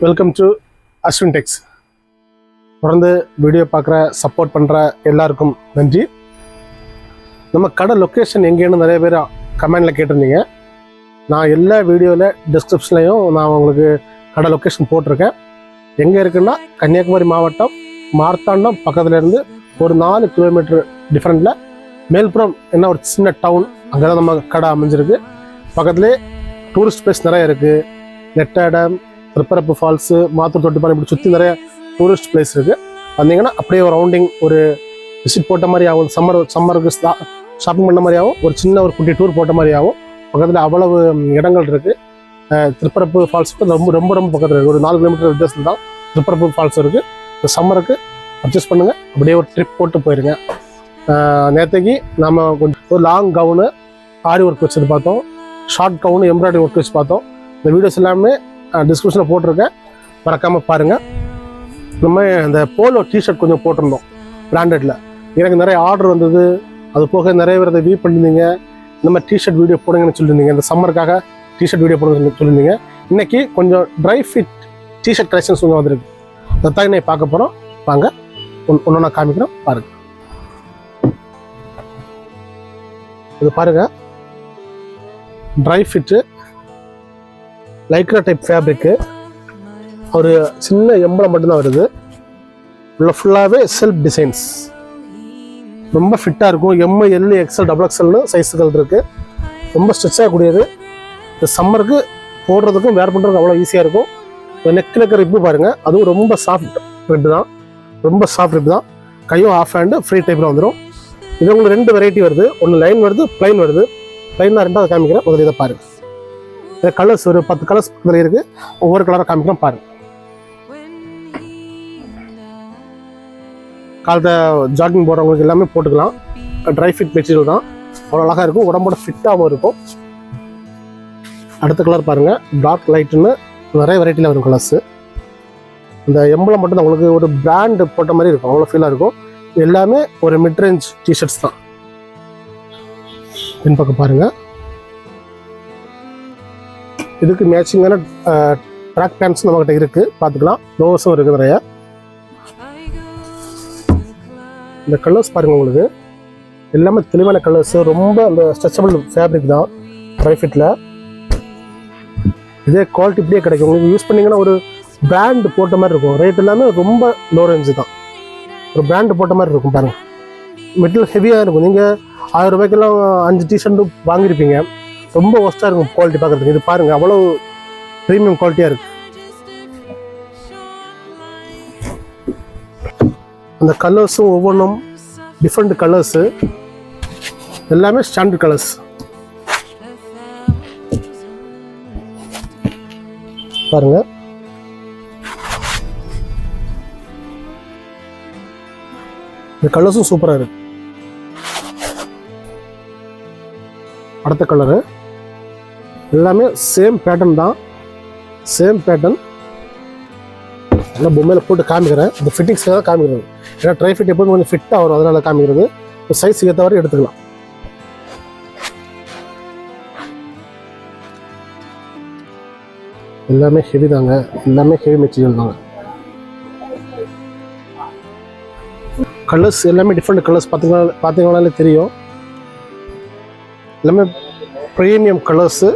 Welcome to Ashwin டெக்ஸ். தொடர்ந்து video பார்க்குற support பண்ணுற எல்லாருக்கும் நன்றி. நம்ம கடை லொக்கேஷன் எங்கேன்னு நிறைய பேர் கமெண்டில் கேட்டிருந்தீங்க. நான் எல்லா வீடியோவில் டிஸ்கிரிப்ஷன்லையும் நான் உங்களுக்கு கடை லொக்கேஷன் போட்டிருக்கேன். எங்கே இருக்குன்னா கன்னியாகுமரி மாவட்டம் மார்த்தாண்டம் பக்கத்துலேருந்து ஒரு 4 கிலோமீட்டர் டிஃப்ரெண்ட்டில் மேல்புறம் என்ன ஒரு சின்ன டவுன், அங்கே தான் நம்ம கடை அமைஞ்சிருக்கு. பக்கத்துலேயே டூரிஸ்ட் பிளேஸ் நிறைய இருக்குது. நெட்டாடம், திருப்பரப்பு ஃபால்ஸு, மாத்தூர் தொட்டிப்பாறை, இப்படி சுற்றி நிறைய டூரிஸ்ட் பிளேஸ் இருக்குது. வந்தீங்கன்னா அப்படியே ஒரு ரவுண்டிங், ஒரு விசிட் போட்ட மாதிரி ஆகும். சம்மருக்கு ஷாப்பிங் பண்ண மாதிரி ஆகும். ஒரு சின்ன ஒரு குட்டி டூர் போட்ட மாதிரி ஆகும். பக்கத்தில் அவ்வளவு இடங்கள் இருக்குது. திருப்பரப்பு ஃபால்ஸ் ரொம்ப ரொம்ப ரொம்ப பக்கத்தில் இருக்குது. ஒரு 4 கிலோமீட்டர் வித்தியாசம் தான் திருப்பரப்பு ஃபால்ஸ் இருக்குது. இந்த சம்மருக்கு அட்ஜஸ்ட் பண்ணுங்கள், அப்படியே ஒரு ட்ரிப் போட்டு போயிருங்க. நேற்றுக்கு நம்ம கொஞ்சம் ஒரு லாங் கவுனு ஆரி ஒர்க் வச்சது பார்த்தோம். ஷார்ட் கவுனு எம்ப்ராய்டரி ஒர்க் வச்சு பார்த்தோம். இந்த வீடியோஸ் எல்லாமே டிஸ்கிரிப்ஷனில் போட்டிருக்கேன், மறக்காமல் பாருங்கள். நம்ம இந்த போலோ டிஷர்ட் கொஞ்சம் போட்டிருந்தோம் பிராண்டடில். எனக்கு நிறைய ஆர்டர் வந்தது. அது போக நிறைய பேர் அதை வியூ பண்ணியிருந்தீங்க. இந்த மாதிரி டிஷர்ட் வீடியோ போடுங்கன்னு சொல்லியிருந்தீங்க. இந்த சம்மருக்காக டிஷர்ட் வீடியோ போடுங்க சொல்லியிருந்தீங்க. இன்றைக்கி கொஞ்சம் ட்ரை ஃபிட் டிஷர்ட் கலெக்ஷன்ஸ் கொஞ்சம் வந்திருக்கு. அதை தான் இன்னைக்கு பார்க்க போகிறோம். வாங்க ஒன்று நான் காமிக்கிறோம், பாருங்கள். இது பாருங்கள், dry fit lycra type fabric. ஒரு சின்ன எம்பளம் மட்டும்தான் வருது. ஃபுல்லாகவே செல்ஃப் டிசைன்ஸ். ரொம்ப ஃபிட்டாக இருக்கும். எம்எல், எக்ஸ்எல், XXL சைஸுகள் இருக்குது. ரொம்ப ஸ்ட்ரெச் ஆகக்கூடியது. இந்த சம்மருக்கு போடுறதுக்கும் வேர் பண்ணுறதுக்கும் அவ்வளோ ஈஸியாக இருக்கும். நெக்கில் இருக்கிற ரிப்பு பாருங்கள், அதுவும் ரொம்ப சாஃப்ட் ரிப்பு தான். ரொம்ப சாஃப்ட் ரிப்பு தான். கையும் ஆஃப் ஹேண்டு ஃப்ரீ டைப்பில் வந்துடும். இது உங்களுக்கு 2 வெரைட்டி வருது. ஒன்று லைன் வருது, ப்ளைன் வருது. ப்ளைன் தான் 2வது காமிக்கிறேன். முதல்ல இதை பாருங்கள். இந்த கலர்ஸ் ஒரு 10 கலர்ஸ் இதில் இருக்குது. ஒவ்வொரு கலராக காமிக்கிறோம், பாருங்கள். காலத்தை ஜாக்கிங் போடுறவங்களுக்கு எல்லாமே போட்டுக்கலாம். ட்ரை ஃபிட் மெட்டீரியல் தான். அவ்வளோ அழகாக இருக்கும். உடம்போட ஃபிட்டாகவும் இருக்கும். அடுத்த கலர் பாருங்கள், டார்க் லைட்டுன்னு நிறைய வெரைட்டியில் வரும் கலர்ஸு. இந்த எம்பளம் மட்டும் தான் உங்களுக்கு ஒரு பிராண்டு போட்ட மாதிரி இருக்கும். அவ்வளோ ஃபீலாக இருக்கும். எல்லாமே ஒரு மிட்ரேஞ்ச் டிஷர்ட்ஸ் தான். பின்பக்கம் பாருங்கள். இதுக்கு மேட்சிங்கான ட்ராக் பேண்ட்ஸும் நம்மகிட்ட இருக்குது, பார்த்துக்கலாம். லோவர்ஸும் இருக்குது நிறைய. இந்த கலர்ஸ் பாருங்கள், உங்களுக்கு எல்லாமே தெளிவான கலர்ஸு. ரொம்ப அந்த ஸ்ட்ரெச்சபிள் ஃபேப்ரிக் தான் ட்ரை ஃபிட்டில். இதே குவாலிட்டி இப்படியே கிடைக்கும். உங்களுக்கு யூஸ் பண்ணிங்கன்னா ஒரு பிராண்டு போட்ட மாதிரி இருக்கும். ரேட் எல்லாமே ரொம்ப லோ ரேஞ்சு தான். ஒரு பிராண்டு போட்ட மாதிரி இருக்கும் பாருங்கள். மெட்டீரியல் ஹெவியாக இருக்கும். நீங்கள் 1000 ரூபாய்க்கெல்லாம் 5 டிஷர்ட்டு வாங்கியிருப்பீங்க. ரொம்ப ஒஸ்ட்டாக இருக்கும் குவாலிட்டி பார்க்குறதுக்கு. இது பாருங்கள், அவ்வளோ ப்ரீமியம் குவாலிட்டியாக இருக்குது. அந்த கலர்ஸும் ஒவ்வொன்றும் டிஃப்ரெண்ட் கலர்ஸு. எல்லாமே ஸ்டாண்டர்ட் கலர்ஸ் பாருங்கள். இந்த கலர்ஸும் சூப்பராக இருக்குது. அடுத்த கலரு எல்லாமே சேம் பேட்டர்ன் தான். Same pattern. நல்லா பொம்மையில் போட்டு காமிக்கிறேன். இந்த ஃபிட்டிங்ஸ்க்காக தான் காமிக்கிறது. ஏன்னா ட்ரை ஃபிட் எப்போதும் கொஞ்சம் ஃபிட்டாக வரும், அதனால் காமிக்கிறது. சைஸுக்கு ஏற்ற வரை எடுத்துக்கலாம். எல்லாமே ஹெவி தாங்க. எல்லாமே ஹெவி மெட்டீரியல் தாங்க. கலர்ஸ் எல்லாமே டிஃப்ரெண்ட் கலர்ஸ் பார்த்தீங்கன்னாலே தெரியும். எல்லாமே ப்ரீமியம் கலர்ஸு.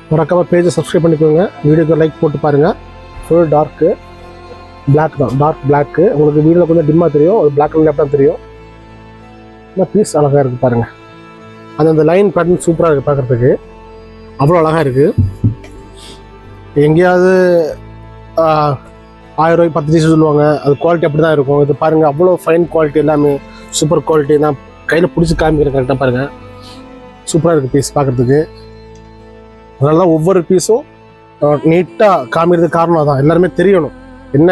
மறக்காமல் பேஜை சப்ஸ்கிரைப் பண்ணிக்கோங்க. வீடியோக்கு லைக் போட்டு பாருங்கள். ஃபுல் டார்க்கு பிளாக் தான், டார்க் பிளாக்கு. உங்களுக்கு வீடியோவில் கொஞ்சம் டிம்மாக தெரியும், ஒரு பிளாக் அண்ட் லேப்டாப் தெரியும். ஆனால் பீஸ் அழகாக இருக்குது பாருங்கள். அந்த லைன் பேட்டர்ன் சூப்பராக இருக்குது பார்க்குறதுக்கு. அவ்வளோ அழகாக இருக்குது. எங்கேயாவது 1000 ரூபாய்க்கு 10 டிஷர்ட் சொல்லுவாங்க. அது குவாலிட்டி அப்படி தான் இருக்கும். இது பாருங்கள், அவ்வளோ ஃபைன் குவாலிட்டி. எல்லாமே சூப்பர் குவாலிட்டி. நான் கையில் பிடிச்சி காமிக்கிறேன், கரெக்டாக பாருங்கள். சூப்பராக இருக்குது பீஸ் பார்க்குறதுக்கு. அதனால தான் ஒவ்வொரு பீஸும் நீட்டாக காமிக்கிறதுக்கு காரணம் தான். எல்லாருமே தெரியணும் என்ன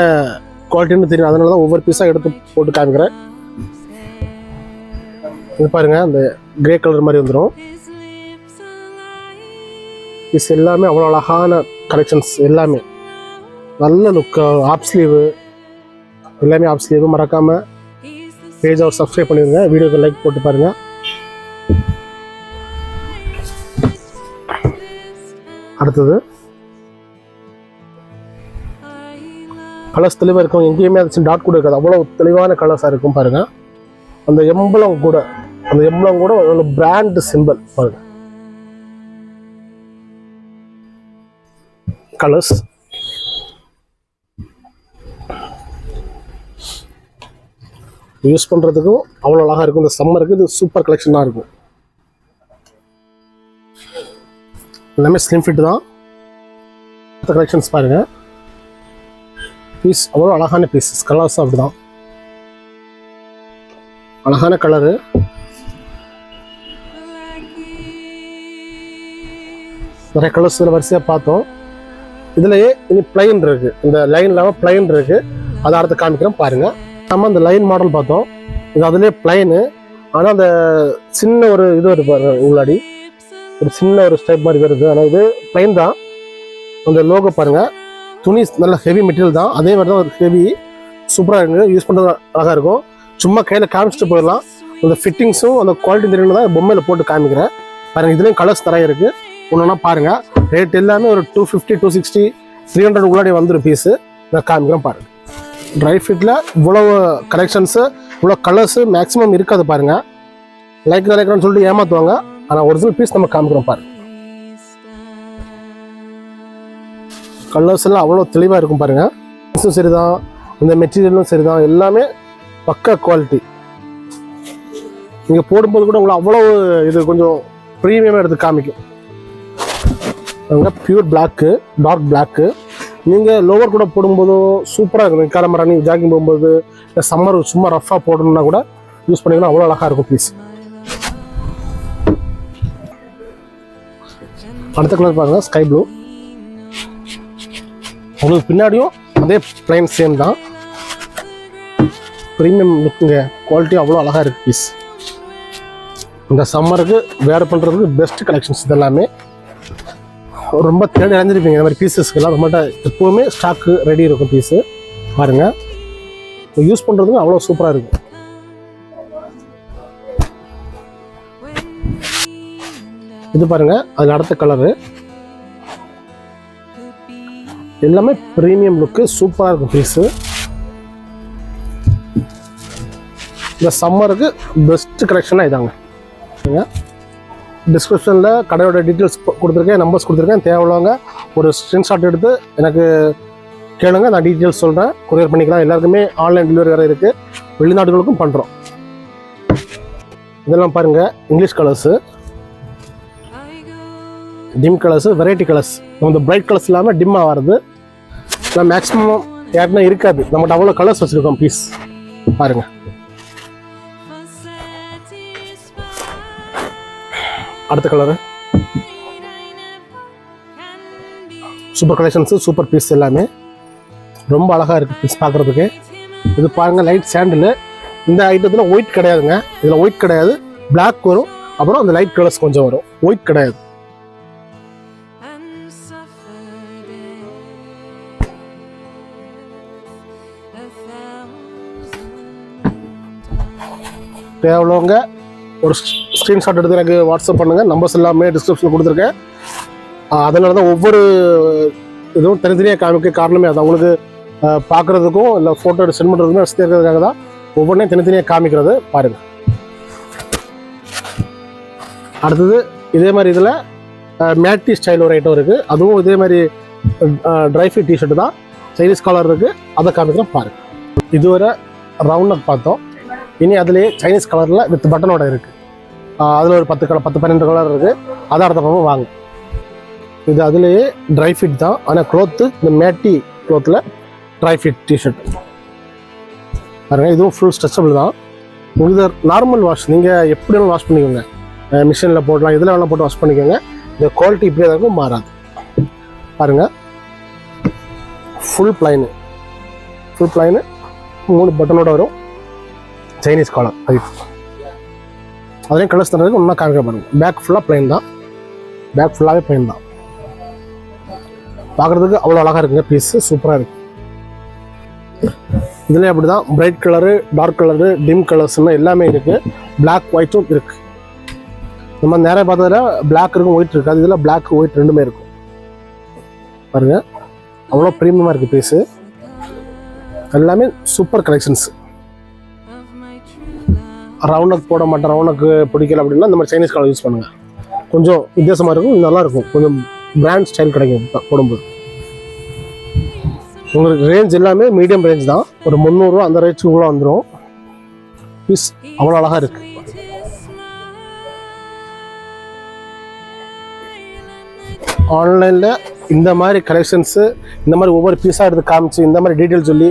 குவாலிட்டின்னு தெரியும். அதனால தான் ஒவ்வொரு பீஸாக எடுத்து போட்டு காமிக்கிறேன். இது பாருங்கள், அந்த கிரே கலர் மாதிரி வந்துடும். பீஸ் எல்லாமே அவ்வளோ அழகான கலெக்ஷன்ஸ். எல்லாமே நல்ல லுக்கு. ஆப் ஸ்லீவு எல்லாமே ஆப் ஸ்லீவு. மறக்காமல் பேஜை ஒரு சப்ஸ்கிரைப் பண்ணிடுங்க, வீடியோக்கு லைக் போட்டு பாருங்கள். அடுத்தது கலர்ஸ் தெளிவாக இருக்கும், எங்கேயுமே அது டாட் கூட இருக்காது, அவ்வளோ தெளிவான கலர்ஸாக இருக்கும் பாருங்கள். அந்த எம்பளம் கூட ஒரு பிராண்ட் சிம்பிள் பாருங்க. கலர்ஸ் யூஸ் பண்ணுறதுக்கும் அவ்வளோ அழகாக இருக்கும். இந்த சம்மருக்கு இது சூப்பர் கலெக்ஷனாக இருக்கும். எல்லாமே ஸ்லிம் ஃபிட் தான். மற்ற கலெக்ஷன்ஸ் பாருங்கள், பீஸ் அவ்வளோ அழகான பீஸஸ், கலர்ஸும் அப்படி தான் அழகான கலரு. நிறைய கலர்ஸ் இதில் வரிசையாக பார்த்தோம். இதுலையே இனி பிளைன் இருக்குது, இந்த லைன் இல்லாமல் பிளைன் இருக்குது, அதை அடுத்து காமிக்கிறோம் பாருங்கள். நம்ம அந்த லைன் மாடல் பார்த்தோம், இது அதுலேயே பிளைனு. ஆனால் அந்த சின்ன ஒரு இது வருது பாருங்க, உள்ளாடி ஒரு சின்ன ஒரு ஸ்டைப் மாதிரி வருது. ஆனால் இது பிளைன் தான். அந்த லோகோ பாருங்கள், துணி நல்ல ஹெவி மெட்டீரியல் தான், அதே மாதிரி தான் ஒரு ஹெவி சூப்பராக இருக்குது. யூஸ் பண்ணுறது அழகாக இருக்கும். சும்மா கையில் காமிச்சிட்டு போயிடலாம். அந்த ஃபிட்டிங்ஸும் அந்த குவாலிட்டி தெரியணும் தான் பொம்மையில் போட்டு காமிக்கிறேன் பாருங்கள். இதுலேயும் கலர்ஸ் நிறைய இருக்குது, ஒன்றுனா பாருங்கள். ரேட் எல்லாமே ஒரு 250, 260, 300 உள்ளாடி வந்துடும் பீஸு. நான் காமிக்கிறேன் பாருங்கள். ட்ரை ஃபிட்டில் இவ்வளோ கலெக்ஷன்ஸு, இவ்வளோ கலர்ஸு மேக்ஸிமம் இருக்காது பாருங்கள். லைக்ரான்னு சொல்லிட்டு ஏமாற்றுவாங்க. ஆனால் ஒரிஜினல் பீஸ் நம்ம காமிக்கிறோம் பாருங்கள். கலர்ஸ் எல்லாம் அவ்வளோ தெளிவாக இருக்கும் பாருங்கள். பீஸும் சரி தான், இந்த மெட்டீரியலும் சரி தான், எல்லாமே பக்கா குவாலிட்டி. நீங்கள் போடும்போது கூட உங்களை அவ்வளோ இது கொஞ்சம் ப்ரீமியமாக எடுத்து காமிக்கும். Pure black, dark black. நீங்கள் லோவர் கூட போடும்போதும் சூப்பராக இருக்கும். கிளம்ப ரன்னிங் ஜாக்கிங் போகும்போது, இல்லை சம்மர் சும்மா ரஃபாக போடணுன்னா கூட யூஸ் பண்ணிங்கன்னா அவ்வளோ அழகாக இருக்கும் பீஸ். அடுத்த கலர் பாருங்கள், ஸ்கை ப்ளூ. உங்களுக்கு பின்னாடியும் அதே பிளைன் சேம் தான். ப்ரீமியம் லுக்குங்க, குவாலிட்டி அவ்வளோ அழகாக இருக்குது பீஸ். இந்த சம்மருக்கு வேர் பண்ணுறதுக்கு பெஸ்ட் கலெக்ஷன்ஸ் இதெல்லாமே. ரொம்ப தேடி அடைஞ்சிருப்பீங்க இந்த மாதிரி பீசஸ்க்கெல்லாம். நம்மகிட்ட எப்போவுமே ஸ்டாக்கு ரெடி இருக்கும் பீஸு பாருங்கள். யூஸ் பண்ணுறதுக்கு அவ்வளோ சூப்பராக இருக்கும். இது பாருங்கள், அதில் அடுத்த கலரு எல்லாமே ப்ரீமியம் லுக்கு, சூப்பராக இருக்கும் பீஸு. இந்த சம்மருக்கு பெஸ்ட்டு கலெக்ஷனாக இதாங்க. டிஸ்கிரிப்ஷனில் கடையோட டீட்டெயில்ஸ் கொடுத்துருக்கேன், நம்பர்ஸ் கொடுத்துருக்கேன். தேவையுள்ளவங்க ஒரு ஸ்க்ரீன்ஷாட் எடுத்து எனக்கு கேளுங்க, நான் டீட்டெயில்ஸ் சொல்கிறேன். கொரியர் பண்ணிக்கலாம். எல்லாருக்குமே ஆன்லைன் டெலிவரி வேறு இருக்குது, வெளிநாடுகளுக்கும் பண்ணுறோம். இதெல்லாம் பாருங்கள், English colours, dim colours, variety colours. இந்த பிரைட் கலர்ஸ் இல்லாமல் டிம்மாக வருது. நான் மேக்ஸிமம் யாருன்னா இருக்காது, நம்மகிட்ட அவ்வளோ கலர்ஸ் வச்சுருக்கோம் பீஸ் பாருங்கள். அடுத்த colour super collections, super piece எல்லாமே ரொம்ப அழகாக இருக்குது பீஸ் பார்க்குறதுக்கு. இது பாருங்கள், லைட் சாண்டில். இந்த ஐட்டத்தில் ஒயிட் கிடையாதுங்க, இதில் ஒயிட் கிடையாது, பிளாக் வரும். அப்புறம் அந்த லைட் கலர்ஸ் கொஞ்சம் வரும், ஒயிட் கிடையாது. தேவையுள்ளவங்க ஒரு ஸ்க்ரீன்ஷாட் எடுத்து எனக்கு வாட்ஸ்அப் பண்ணுங்கள். நம்பர்ஸ் எல்லாமே டிஸ்கிரிப்ஷனில் கொடுத்துருக்கேன். அதனால தான் ஒவ்வொரு இதுவும் தனித்தனியாக காமிக்க காரணமே அது. அவங்களுக்கு பார்க்குறதுக்கும் இல்லை ஃபோட்டோ எடுத்து சென்ட் பண்ணுறதுக்குமே வசதி இருக்கிறதுக்காக தான் ஒவ்வொன்றையும் தனித்தனியாக காமிக்கிறது பாருங்கள். அடுத்தது இதே மாதிரி இதில் மேட்டி ஸ்டைல் ஒரு ஐட்டம் இருக்குது, அதுவும் இதே மாதிரி ட்ரை ஃபிட் டிஷர்ட்டு தான், சைனீஸ் காலர் இருக்குது, அதை காமிக்கிறோம் பாருங்கள். இதுவரை ரவுண்ட் நெக் பார்த்தோம். இனி அதுலேயே சைனீஸ் கலரில் வித் பட்டனோட இருக்குது. அதில் ஒரு 10-12 கலர் இருக்குது, அதை அடுத்த பக்கம் வாங்க. இது அதுலேயே ட்ரை ஃபிட் தான், ஆனால் க்ளோத்து இந்த மேட்டி க்ளோத்தில் ட்ரை ஃபிட் டிஷர்ட் பாருங்கள். இதுவும் ஃபுல் ஸ்ட்ரெச்சபிள் தான். உங்களுக்கு நார்மல் வாஷ் நீங்கள் எப்படி வேணும் வாஷ் பண்ணிக்கோங்க, மிஷினில் போடலாம், இதில் வேணால் போட்டு வாஷ் பண்ணிக்கோங்க. இந்த குவாலிட்டி இப்படியே தான் இருக்கும், மாறாது பாருங்கள். ஃபுல் பிளைனு 3 பட்டனோட வரும், சைனீஸ் காலர். அதுலேயும் கலர்ஸ் தரதுக்கு ஒன்றா காமிக்க பாருங்கள். பேக் ஃபுல்லாக பிளைன் தான், பேக் ஃபுல்லாகவே பிளைன் தான். பார்க்குறதுக்கு அவ்வளோ அழகாக இருக்குங்க பீஸு, சூப்பராக இருக்குது. இதுலேயே அப்படி தான் bright colour, dark colour, dim கலர்ஸ்னு எல்லாமே இருக்குது. பிளாக் ஒயிட்டும் இருக்குது. நம்ம நேராக பார்த்ததில் பிளாக் இருக்கும், ஒயிட் இருக்காது. இதில் பிளாக் ஒயிட் ரெண்டுமே இருக்கும். பாருங்கள், அவ்வளோ ப்ரீமியமாக இருக்குது பீஸு. எல்லாமே சூப்பர் கலெக்ஷன்ஸ். ரவுனக் போட மாட்டேன், ரவுனக்கு பிடிக்கல அப்படின்னா இந்த மாதிரி சைனீஸ் கலர் யூஸ் பண்ணுங்கள். கொஞ்சம் வித்தியாசமாக இருக்கும், நல்லாயிருக்கும். கொஞ்சம் பிராண்ட் ஸ்டைல் கிடைக்கும் போடும்போது. உங்களுக்கு ரேஞ்ச் எல்லாமே மீடியம் ரேஞ்ச் தான். ஒரு 300 ரூபா அந்த ரேஞ்சுக்குள்ளே வந்துடும். பீஸ் அவ்வளோ அழகாக இருக்குது. ஆன்லைனில் இந்த மாதிரி கலெக்ஷன்ஸு, இந்த மாதிரி ஒவ்வொரு பீஸாக எடுத்து காமிச்சு இந்த மாதிரி டீட்டெயில் சொல்லி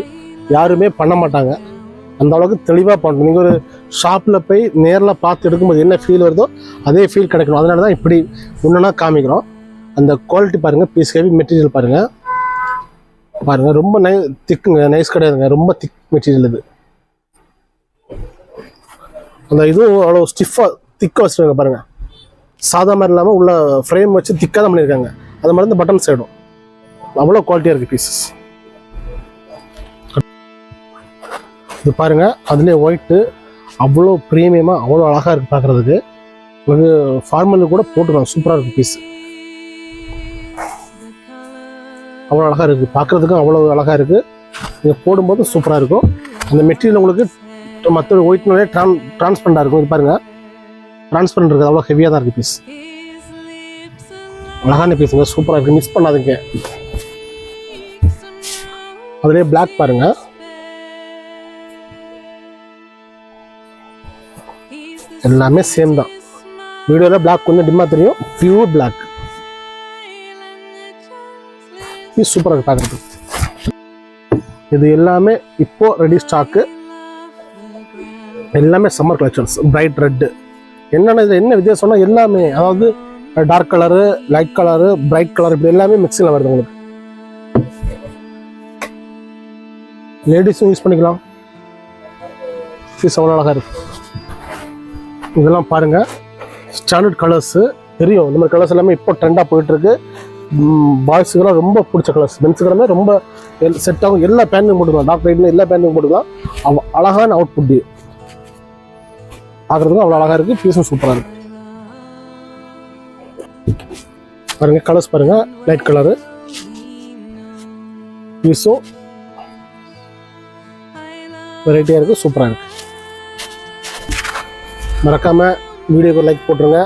யாருமே பண்ண மாட்டாங்க. அந்த அளவுக்கு தெளிவாக பண்ணணும். நீங்கள் ஒரு ஷாப்பில் போய் நேரில் பார்த்து எடுக்கும்போது என்ன ஃபீல் வருதோ அதே ஃபீல் கிடைக்கணும். அதனால தான் இப்படி ஒன்றுனா காமிக்கிறோம். அந்த குவாலிட்டி பாருங்கள், பீஸ் ஹெவி மெட்டீரியல் பாருங்கள். ரொம்ப திக்குங்க, நைஸ் கிடையாதுங்க, ரொம்ப திக் மெட்டீரியல் இது. அந்த இதுவும் அவ்வளோ ஸ்டிஃபாக திக்காக வச்சுருக்காங்க பாருங்கள். சாதா மாதிரி இல்லாமல் உள்ள ஃப்ரேம் வச்சு திக்காக தான் பண்ணியிருக்காங்க. அது மாதிரி இந்த பட்டன் சைடும் அவ்வளோ குவாலிட்டியாக இருக்குது பீசஸ். இது பாருங்கள், அதுலேயே ஒயிட்டு அவ்வளோ ப்ரீமியமாக அவ்வளோ அழகாக இருக்குது பார்க்குறதுக்கு. உங்களுக்கு ஃபார்மலு கூட போட்டுக்கலாம், சூப்பராக இருக்குது பீஸ். அவ்வளோ அழகாக இருக்குது பார்க்குறதுக்கும், அவ்வளோ அழகாக இருக்குது. நீங்கள் போடும்போது சூப்பராக இருக்கும். அந்த மெட்டீரியல் உங்களுக்கு மற்ற ஒயிட்னாலே டிரான்ஸ்பரண்டாக இருக்கும். இது பாருங்கள், டிரான்ஸ்பரண்ட் இருக்குது, அவ்வளோ ஹெவியாக தான் இருக்குது பீஸ். அழகான பீஸுங்க, சூப்பராக இருக்குது, மிஸ் பண்ணாதீங்க. அதுலேயே பிளாக் பாருங்கள், எல்லாமே சேம் தான். வீடியோவில் பிளாக் கொஞ்சம் டிம்மாக தெரியும், பியூர் பிளாக். இது சூப்பராக இருக்குது பார்க்குறதுக்கு. இது எல்லாமே இப்போது ரெடி ஸ்டாக்கு. எல்லாமே சம்மர் கலெக்ஷன்ஸ். பிரைட் ரெட்டு என்னென்ன, இது என்ன வித்தியாசம்னா எல்லாமே, அதாவது dark colour, light colour, bright colour, இப்படி எல்லாமே மிக்சிங்கில் வருது உங்களுக்கு. லேடிஸும் யூஸ் பண்ணிக்கலாம். பீஸ் அவ்வளோ அழகாக இருக்குது. இதெல்லாம் பாருங்கள், ஸ்டாண்டர்ட் கலர்ஸு தெரியும். இந்த மாதிரி கலர்ஸ் எல்லாமே இப்போ ட்ரெண்டாக போயிட்டுருக்கு. பாய்ஸுக்கெல்லாம் ரொம்ப பிடிச்ச கலர்ஸ். மென்ஸுக்கெல்லாமே ரொம்ப செட் ஆகும். எல்லா பேண்ட்டும் போட்டுக்கலாம், டார்க் லைட்னு எல்லா பேண்ட்டும் போட்டுக்கலாம். அழகான அவுட் புட்டு பார்க்குறதுக்கும் அவ்வளோ அழகாக இருக்குது. பீஸும் சூப்பராக இருக்குது. பாருங்கள் கலர்ஸ் பாருங்கள், லைட் கலரு, பீஸும் வெரைட்டியாக இருக்குது, சூப்பராக இருக்குது. மறக்காமல் வீடியோக்கு லைக் போட்டுருங்க,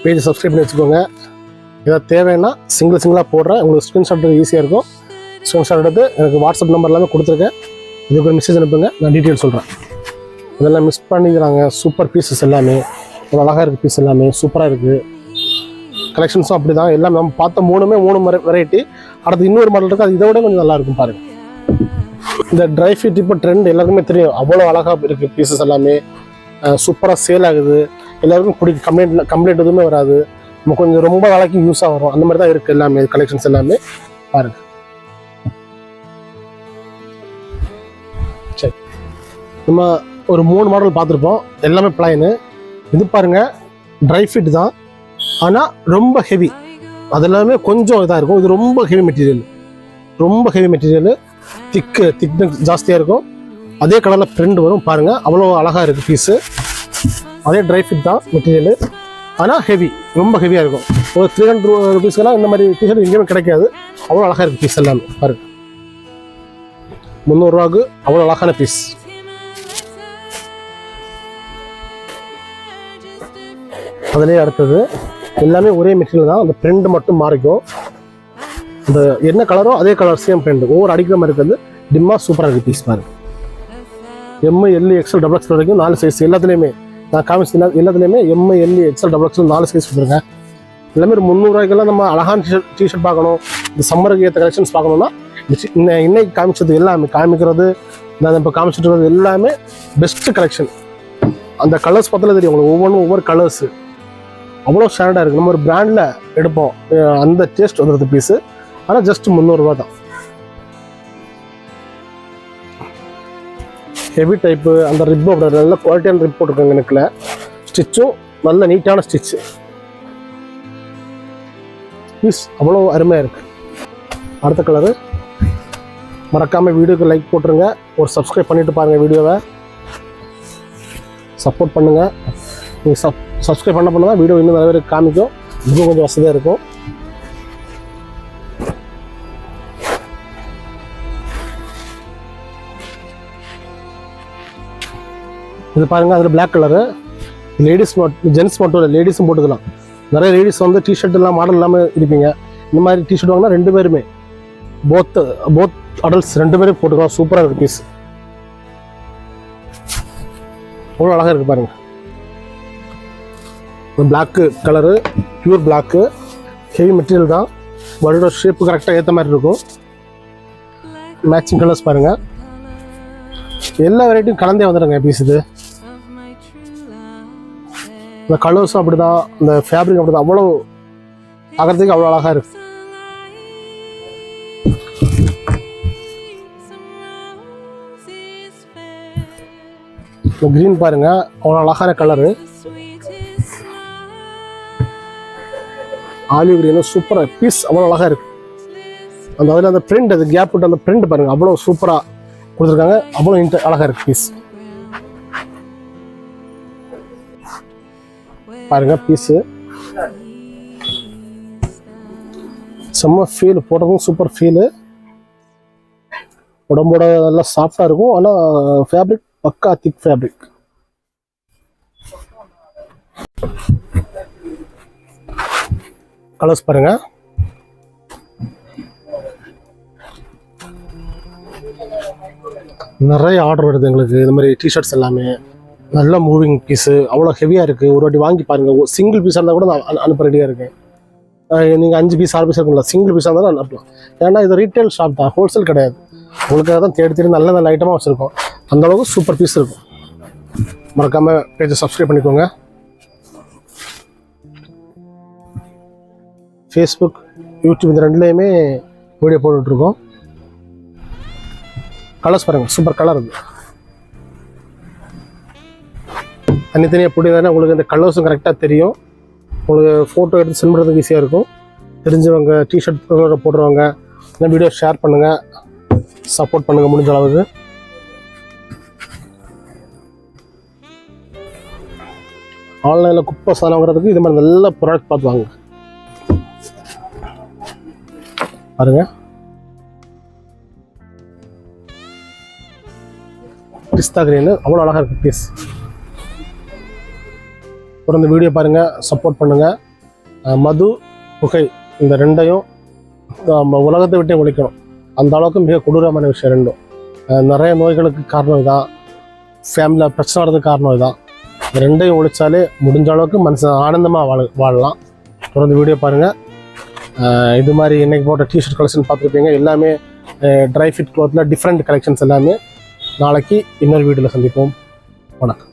பேஜை சப்ஸ்கிரைப் பண்ணி வச்சுக்கோங்க. ஏதாவது தேவைன்னா சிங்கிளாக போடுறேன். உங்களுக்கு ஸ்க்ரீன்ஷாட் ஈஸியாக இருக்கும். ஸ்க்ரீன்ஷாட் எடுத்து எனக்கு வாட்ஸ்அப் நம்பர் எல்லாமே கொடுத்துருக்கேன். இதுக்கு ஒரு மெசேஜ் அனுப்புங்க, நான் டீட்டெயில் சொல்கிறேன். இதெல்லாம் மிஸ் பண்ணிக்கிறாங்க. சூப்பர் பீசஸ் எல்லாமே, ஒரு அழகாக இருக்குது. பீஸ் எல்லாமே சூப்பராக இருக்குது. கலெக்ஷன்ஸும் அப்படி தான். எல்லாம் நம்ம பார்த்த 3 வெரைட்டி. அடுத்து இன்னொரு மாடல் இருக்குது, அது இதை விட கொஞ்சம் நல்லாயிருக்கும் பாருங்கள். இந்த ட்ரை ஃபிட் இப்போ ட்ரெண்ட் எல்லாருக்குமே தெரியும். அவ்வளோ அழகாக இருக்குது பீசஸ் எல்லாமே. சூப்பராக சேல் ஆகுது. எல்லாருக்கும் பிடிக்கும். கம்ப்ளைண்ட் எதுவுமே வராது. நம்ம கொஞ்சம் ரொம்ப நாளைக்கு யூஸாக வரும். அந்த மாதிரி தான் இருக்குது எல்லாமே கலெக்ஷன்ஸ் எல்லாமே. பாருங்கள். சரி, நம்ம ஒரு 3 மாடல் பார்த்துருப்போம். எல்லாமே பிளைனு. இது பாருங்கள், ட்ரை ஃபிட் தான், ஆனால் ரொம்ப ஹெவி. அது எல்லாமே கொஞ்சம் இதாக இருக்கும். இது ரொம்ப ஹெவி மெட்டீரியல், ரொம்ப ஹெவி மெட்டீரியல். திக்னஸ் ஜாஸ்தியாக இருக்கும். அதே கலரில் பிரிண்ட் வரும் பாருங்கள். அவ்வளோ அழகாக இருக்குது பீஸு. அதே ட்ரை ஃபிட் தான் மெட்டீரியல், ஆனால் ஹெவி, ரொம்ப ஹெவியாக இருக்கும். ஒரு 300 ருபீஸ்க்கெல்லாம் இந்த மாதிரி டிஷர்ட் எங்கேயுமே கிடைக்காது. அவ்வளோ அழகாக இருக்குது பீஸ் எல்லாமே பாருங்கள். 300 ரூபாய்க்கு அவ்வளோ அழகான பீஸ். அதுலேயே அடுத்தது எல்லாமே ஒரே மெட்டீரியல் தான். அந்த பிரிண்ட் மட்டும் மாறிக்கும். இந்த என்ன கலரோ அதே கலர் சேம் பிரிண்ட். ஒவ்வொரு அடிக்கிற மாதிரி இருக்கிறது டிம்மாக சூப்பராக இருக்குது பீஸ் பாருங்கள். எம்ஐ, எல், எக்ஸ்எல், XXL வரைக்கும் 4 சைஸ் எல்லாத்துலேயுமே நான் காமிச்சு எல்லாத்துலேயுமே Mi, L, XXL, XXL 4 size கொடுத்துருக்கேன். எல்லாமே ஒரு 300 ரூபாய்க்கெல்லாம் நம்ம அழகான டிஷர்ட் பார்க்கணும், இந்த சம்மருக்கு ஏற்ற கலெக்ஷன்ஸ் பார்க்கணுன்னா இன்னைக்கு காமிச்சது எல்லாமே காமிக்கிறது, நான் இப்போ காமிச்சிட்டு இருக்கிறது எல்லாமே பெஸ்ட்டு கலெக்ஷன். அந்த கலர்ஸ் பார்த்தாலே தெரியும் உங்களுக்கு. ஒவ்வொன்றும் ஒவ்வொரு கலர்ஸு அவ்வளோ ஸ்டாண்டர்டாக இருக்குது. நம்ம ஒரு பிராண்டில் எடுப்போம், அந்த டேஸ்ட் வந்துடுது பீஸு. ஆனால் ஜஸ்ட் 300 ரூபா தான். ஹெவி டைப்பு, அந்த ரிப் நல்ல குவாலிட்டியான ரிப் போட்டிருக்காங்க. நெக்கில் ஸ்டிச்சும் நல்ல நீட்டான ஸ்டிச்சு. பீஸ் அவ்வளோ அருமையாக இருக்குது. அடுத்த கலரு மறக்காமல் வீடியோக்கு லைக் போட்டுருங்க, ஒரு சப்ஸ்கிரைப் பண்ணிவிட்டு பாருங்கள் வீடியோவை, சப்போர்ட் பண்ணுங்கள். நீங்கள் சப்ஸ்கிரைப் பண்ண தான் வீடியோ இன்னும் நிறைய பேருக்கு காமிக்கும், இன்னும் கொஞ்சம் வசதியாக இருக்கும். இது பாருங்கள், அதில் பிளாக் கலரு, லேடிஸ் ஜென்ஸ் மட்டும் இல்லை, லேடிஸும் போட்டுக்கலாம். நிறைய லேடிஸ் வந்து டிஷர்ட் எல்லாம் மாடல் இல்லாமல் இருப்பீங்க, இந்த மாதிரி டிஷர்ட் வாங்கினா 2 பேருமே போத் அடல்ட்ஸ் 2 பேரும் போட்டுக்கலாம். சூப்பராக இருக்குது பீஸ், அவ்வளோ அழகாக இருக்குது பாருங்கள். Black colour, pure black, heavy material தான், பாடியோட ஷேப்பு கரெக்டாக ஏற்ற மாதிரி இருக்கும். மேட்சிங் கலர்ஸ் பாருங்கள், எல்லா வெரைட்டியும் கலந்தே வந்துடுங்க பீஸ். இது இந்த கலர்ஸும் அப்படி தான், இந்த ஃபேப்ரிக் அப்படி தான், அவ்வளோ பார்க்குறதுக்கு அவ்வளோ அழகாக இருக்குது. இந்த க்ரீன் பாருங்கள், அவ்வளோ அழகான கலரு, ஆலிவ் க்ரீனும் சூப்பராக பீஸ், அவ்வளோ அழகாக இருக்குது. அந்த அதில் அந்த பிரிண்ட், அது கேப் விட்டு அந்த பிரிண்ட் பாருங்கள், அவ்வளோ சூப்பராக கொடுத்துருக்காங்க, அவ்வளோ அழகாக இருக்குது பீஸ். பாருங்க பீஸு செம்ம ஃபீல், போட்டதும் சூப்பர் ஃபீலு, உடம்போட நல்லா சாஃப்டாக இருக்கும். ஆனால் ஃபேப்ரிக் பக்கா திக் ஃபேப்ரிக். கலர்ஸ் பாருங்க, நிறைய ஆர்டர் வருது எங்களுக்கு இந்த மாதிரி டிஷர்ட்ஸ் எல்லாமே. நல்ல மூவிங் பீஸு, அவ்வளோ ஹெவியாக இருக்குது. ஒரு வாட்டி வாங்கி பாருங்கள், சிங்கிள் பீஸாக இருந்தால் கூட நான் அனுப்ப ரெடியாக இருக்கேன். நீங்கள் 5 பீஸ் 6 பீஸ் இருக்குங்களா, சிங்கிள் பீஸாக இருந்தாலும் அனுப்பலாம். ஏன்னா இது ரீட்டைல் ஷாப் தான், ஹோல்சேல் கிடையாது. உங்களுக்காக தான் தேடி நல்ல நல்ல ஐட்டமாக வச்சுருக்கோம். அந்தளவுக்கு சூப்பர் பீஸ் இருக்கும். மறக்காமல் பேஜை சப்ஸ்கிரைப் பண்ணிக்கோங்க. ஃபேஸ்புக், யூடியூப் இந்த 2லேயுமே வீடியோ போட்டுட்ருக்கோம். கலர்ஸ் பாருங்கள், சூப்பர் கலர் இருக்குது. தனித்தனியாக பிடிக்கிறதுனா உங்களுக்கு இந்த கலர்ஸும் கரெக்டாக தெரியும். உங்களுக்கு ஃபோட்டோ எடுத்து சென்ட் பண்ணுறதுக்கு ஈஸியாக இருக்கும். தெரிஞ்சவங்க டிஷர்ட் போடுறவங்க இந்த வீடியோ ஷேர் பண்ணுங்கள், சப்போர்ட் பண்ணுங்கள் முடிஞ்ச அளவுக்கு. ஆன்லைனில் குப்பை சாதனம் வாங்குறதுக்கு இது மாதிரி நல்ல ப்ராடக்ட் பார்த்து வாங்க. பாருங்க, பிஸ்தா கிரீனு அவ்வளோ அழகாக இருக்குது பீஸ். தொடர்ந்து வீடியோ பாருங்கள், சப்போர்ட் பண்ணுங்கள். மது, புகை இந்த 2ஐயும் நம்ம உலகத்தை விட்டே ஒழிக்கணும். அந்த அளவுக்கு மிக கொடூரமான விஷயம் 2ம். நிறைய நோய்களுக்கு காரணம் இதான், ஃபேமிலியில் பிரச்சனை வர்றதுக்கு காரணம் இதான். இந்த 2ஐயும் ஒழிச்சாலே முடிஞ்ச அளவுக்கு மனுஷன் ஆனந்தமாக வாழலாம். தொடர்ந்து வீடியோ பாருங்கள். இது மாதிரி இன்றைக்கி போட்ட டிஷர்ட் கலெக்ஷன் பார்த்துருப்பீங்க. எல்லாமே ட்ரை ஃபிட் க்ளாத்தில் டிஃப்ரெண்ட் கலெக்ஷன்ஸ் எல்லாமே. நாளைக்கு இன்னொரு வீடியோவில் சந்திப்போம். வணக்கம்.